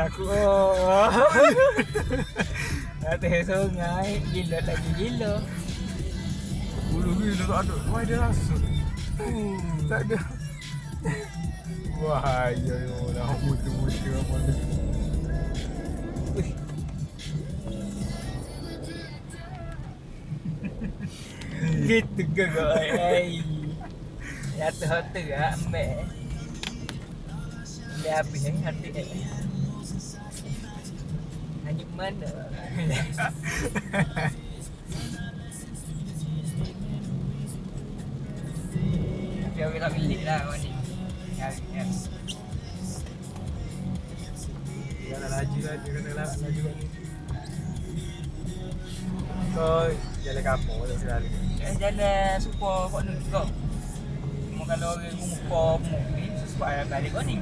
aku. Oh. Atas sungai, gila lagi gila. Bulu gila tak ada. Wah dia rasuk. Tak ada. Wah ya lah mutu-mutu apa ni. Gitu ke kau ai. Ya tu hotel ah ambil. Dia habis hati Hanya mana? Dia nak beli lah kau ni. Ya. Jangan laju lah, jangan laju lah. Kau jalan kampung atau sekali? Jalan super kau ni kau. Cuma kalau orang rumah ni sesuai balik kau ni.